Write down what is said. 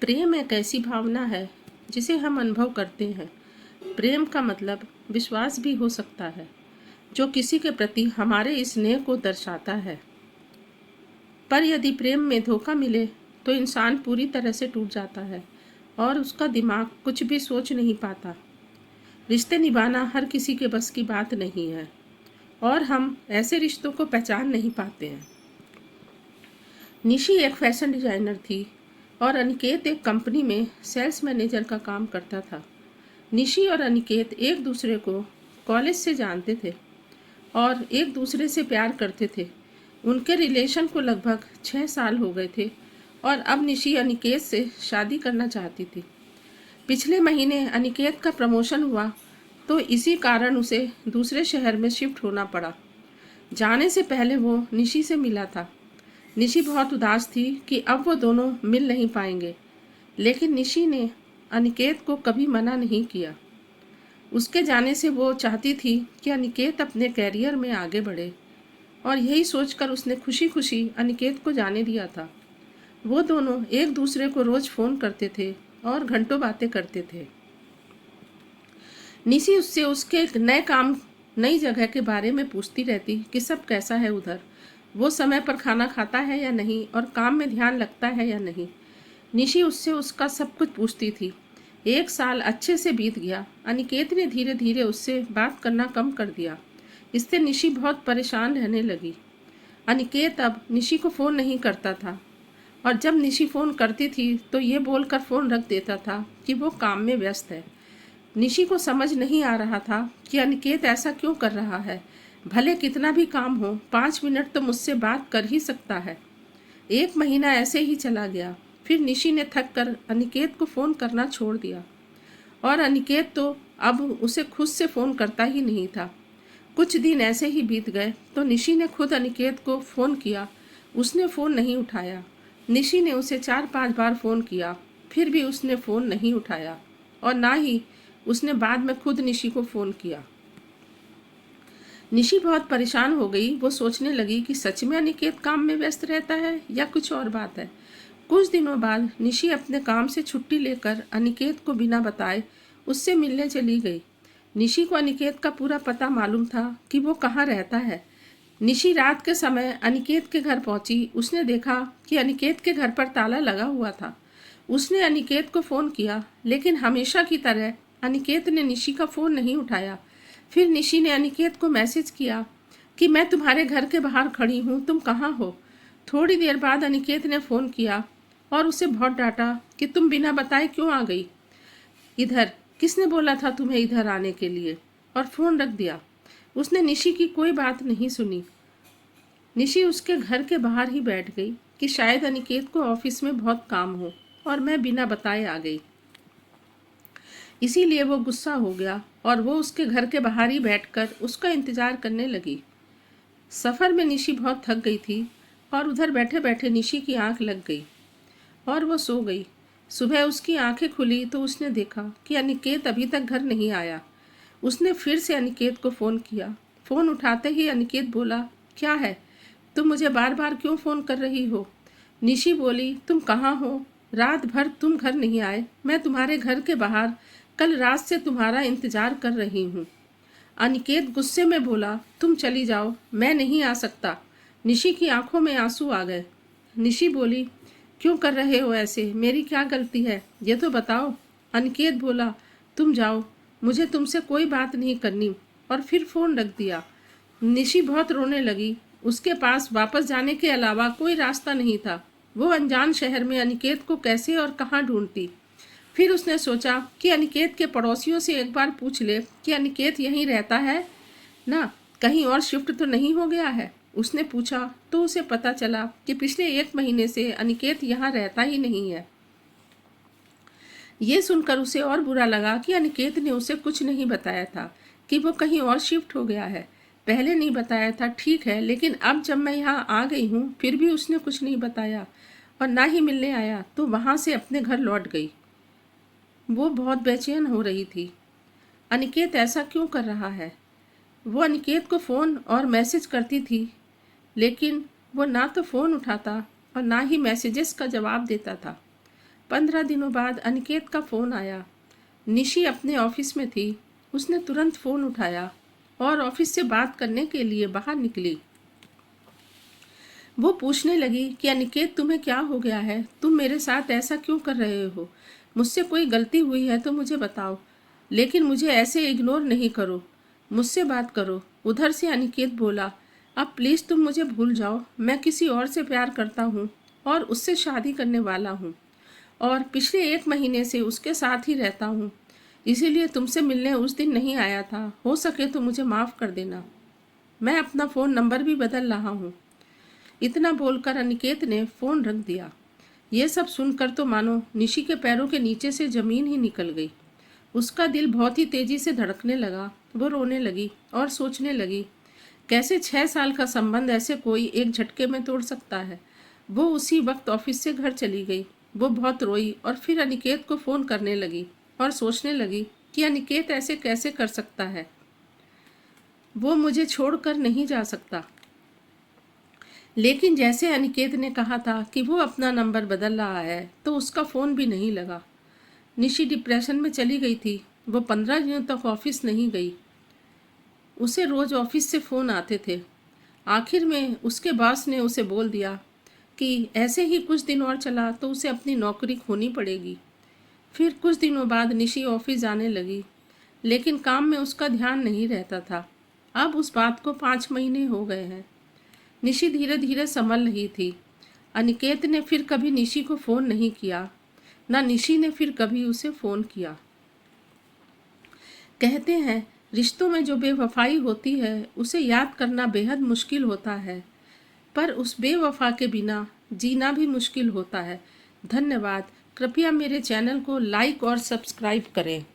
प्रेम एक ऐसी भावना है जिसे हम अनुभव करते हैं। प्रेम का मतलब विश्वास भी हो सकता है, जो किसी के प्रति हमारे स्नेह को दर्शाता है। पर यदि प्रेम में धोखा मिले तो इंसान पूरी तरह से टूट जाता है और उसका दिमाग कुछ भी सोच नहीं पाता। रिश्ते निभाना हर किसी के बस की बात नहीं है और हम ऐसे रिश्तों को पहचान नहीं पाते हैं। निशी एक फैशन डिजाइनर थी और अनिकेत एक कंपनी में सेल्स मैनेजर का काम करता था। निशी और अनिकेत एक दूसरे को कॉलेज से जानते थे और एक दूसरे से प्यार करते थे। उनके रिलेशन को लगभग 6 साल हो गए थे और अब निशी अनिकेत से शादी करना चाहती थी। पिछले महीने अनिकेत का प्रमोशन हुआ तो इसी कारण उसे दूसरे शहर में शिफ्ट होना पड़ा। जाने से पहले वो निशी से मिला था। निशी बहुत उदास थी कि अब वो दोनों मिल नहीं पाएंगे, लेकिन निशी ने अनिकेत को कभी मना नहीं किया। उसके जाने से वो चाहती थी कि अनिकेत अपने कैरियर में आगे बढ़े और यही सोचकर उसने खुशी खुशी अनिकेत को जाने दिया था। वो दोनों एक दूसरे को रोज फ़ोन करते थे और घंटों बातें करते थे। निशी उससे उसके एक नए काम, नई जगह के बारे में पूछती रहती कि सब कैसा है उधर, वो समय पर खाना खाता है या नहीं और काम में ध्यान लगता है या नहीं। निशी उससे उसका सब कुछ पूछती थी। 1 साल अच्छे से बीत गया। अनिकेत ने धीरे धीरे उससे बात करना कम कर दिया। इससे निशी बहुत परेशान रहने लगी। अनिकेत अब निशी को फ़ोन नहीं करता था और जब निशी फ़ोन करती थी तो ये बोलकर फ़ोन रख देता था कि वो काम में व्यस्त है। निशी को समझ नहीं आ रहा था कि अनिकेत ऐसा क्यों कर रहा है। भले कितना भी काम हो, 5 मिनट तो मुझसे बात कर ही सकता है। 1 महीना ऐसे ही चला गया। फिर निशी ने थक कर अनिकेत को फ़ोन करना छोड़ दिया और अनिकेत तो अब उसे खुद से फ़ोन करता ही नहीं था। कुछ दिन ऐसे ही बीत गए तो निशी ने खुद अनिकेत को फ़ोन किया। उसने फ़ोन नहीं उठाया। निशी ने उसे 4-5 बार फ़ोन किया, फिर भी उसने फ़ोन नहीं उठाया और ना ही उसने बाद में खुद निशी को फ़ोन किया। निशी बहुत परेशान हो गई। वो सोचने लगी कि सच में अनिकेत काम में व्यस्त रहता है या कुछ और बात है। कुछ दिनों बाद निशी अपने काम से छुट्टी लेकर अनिकेत को बिना बताए उससे मिलने चली गई। निशी को अनिकेत का पूरा पता मालूम था कि वो कहाँ रहता है। निशी रात के समय अनिकेत के घर पहुंची। उसने देखा कि अनिकेत के घर पर ताला लगा हुआ था। उसने अनिकेत को फ़ोन किया, लेकिन हमेशा की तरह अनिकेत ने निशी का फ़ोन नहीं उठाया। फिर निशी ने अनिकेत को मैसेज किया कि मैं तुम्हारे घर के बाहर खड़ी हूँ, तुम कहाँ हो। थोड़ी देर बाद अनिकेत ने फ़ोन किया और उसे बहुत डांटा कि तुम बिना बताए क्यों आ गई इधर, किसने बोला था तुम्हें इधर आने के लिए, और फ़ोन रख दिया। उसने निशी की कोई बात नहीं सुनी। निशी उसके घर के बाहर ही बैठ गई कि शायद अनिकेत को ऑफिस में बहुत काम हो और मैं बिना बताए आ गई। इसीलिए वो गुस्सा हो गया और वो उसके घर के बाहर ही बैठकर उसका इंतज़ार करने लगी। सफ़र में निशी बहुत थक गई थी और उधर बैठे बैठे निशी की आंख लग गई और वो सो गई। सुबह उसकी आंखें खुली तो उसने देखा कि अनिकेत अभी तक घर नहीं आया। उसने फिर से अनिकेत को फ़ोन किया। फ़ोन उठाते ही अनिकेत बोला, क्या है, तुम मुझे बार बार क्यों फ़ोन कर रही हो। निशी बोली, तुम कहाँ हो, रात भर तुम घर नहीं आए, मैं तुम्हारे घर के बाहर कल रात से तुम्हारा इंतज़ार कर रही हूँ। अनिकेत गुस्से में बोला, तुम चली जाओ, मैं नहीं आ सकता। निशी की आंखों में आंसू आ गए। निशी बोली, क्यों कर रहे हो ऐसे, मेरी क्या गलती है, ये तो बताओ। अनिकेत बोला, तुम जाओ, मुझे तुमसे कोई बात नहीं करनी, और फिर फ़ोन रख दिया। निशी बहुत रोने लगी। उसके पास वापस जाने के अलावा कोई रास्ता नहीं था। वो अनजान शहर में अनिकेत को कैसे और कहाँ ढूंढती। फिर उसने सोचा कि अनिकेत के पड़ोसियों से एक बार पूछ ले कि अनिकेत यहीं रहता है ना, कहीं और शिफ्ट तो नहीं हो गया है। उसने पूछा तो उसे पता चला कि पिछले 1 महीने से अनिकेत यहाँ रहता ही नहीं है। ये सुनकर उसे और बुरा लगा कि अनिकेत ने उसे कुछ नहीं बताया था कि वो कहीं और शिफ्ट हो गया है। पहले नहीं बताया था, ठीक है, लेकिन अब जब मैं यहाँ आ गई हूँ फिर भी उसने कुछ नहीं बताया और ना ही मिलने आया, तो वहाँ से अपने घर लौट गई। वो बहुत बेचैन हो रही थी। अनिकेत ऐसा क्यों कर रहा है। वो अनिकेत को फ़ोन और मैसेज करती थी, लेकिन वो ना तो फ़ोन उठाता और ना ही मैसेजेस का जवाब देता था। 15 दिनों बाद अनिकेत का फ़ोन आया। निशी अपने ऑफिस में थी। उसने तुरंत फ़ोन उठाया और ऑफिस से बात करने के लिए बाहर निकली। वो पूछने लगी कि अनिकेत, तुम्हें क्या हो गया है? तुम मेरे साथ ऐसा क्यों कर रहे हो? मुझसे कोई गलती हुई है तो मुझे बताओ, लेकिन मुझे ऐसे इग्नोर नहीं करो, मुझसे बात करो। उधर से अनिकेत बोला, अब प्लीज़ तुम मुझे भूल जाओ। मैं किसी और से प्यार करता हूँ और उससे शादी करने वाला हूँ और पिछले 1 महीने से उसके साथ ही रहता हूँ। इसीलिए तुमसे मिलने उस दिन नहीं आया था। हो सके तो मुझे माफ़ कर देना। मैं अपना फ़ोन नंबर भी बदल रहा हूँ। इतना बोलकर अनिकेत ने फ़ोन रख दिया। ये सब सुनकर तो मानो निशी के पैरों के नीचे से ज़मीन ही निकल गई। उसका दिल बहुत ही तेज़ी से धड़कने लगा। वो रोने लगी और सोचने लगी, कैसे 6 साल का संबंध ऐसे कोई एक झटके में तोड़ सकता है। वो उसी वक्त ऑफिस से घर चली गई। वो बहुत रोई और फिर अनिकेत को फ़ोन करने लगी और सोचने लगी कि अनिकेत ऐसे कैसे कर सकता है। वो मुझे छोड़कर नहीं जा सकता। लेकिन जैसे अनिकेत ने कहा था कि वो अपना नंबर बदल रहा है, तो उसका फ़ोन भी नहीं लगा। निशी डिप्रेशन में चली गई थी। वो 15 दिनों तक ऑफिस नहीं गई। उसे रोज़ ऑफिस से फ़ोन आते थे। आखिर में उसके बॉस ने उसे बोल दिया कि ऐसे ही कुछ दिन और चला तो उसे अपनी नौकरी खोनी पड़ेगी। फिर कुछ दिनों बाद निशी ऑफिस जाने लगी, लेकिन काम में उसका ध्यान नहीं रहता था। अब उस बात को 5 महीने हो गए हैं। निशी धीरे धीरे संभल रही थी। अनिकेत ने फिर कभी निशी को फ़ोन नहीं किया, ना निशी ने फिर कभी उसे फ़ोन किया। कहते हैं, रिश्तों में जो बेवफाई होती है उसे याद करना बेहद मुश्किल होता है, पर उस बेवफा के बिना जीना भी मुश्किल होता है। धन्यवाद। कृपया मेरे चैनल को लाइक और सब्सक्राइब करें।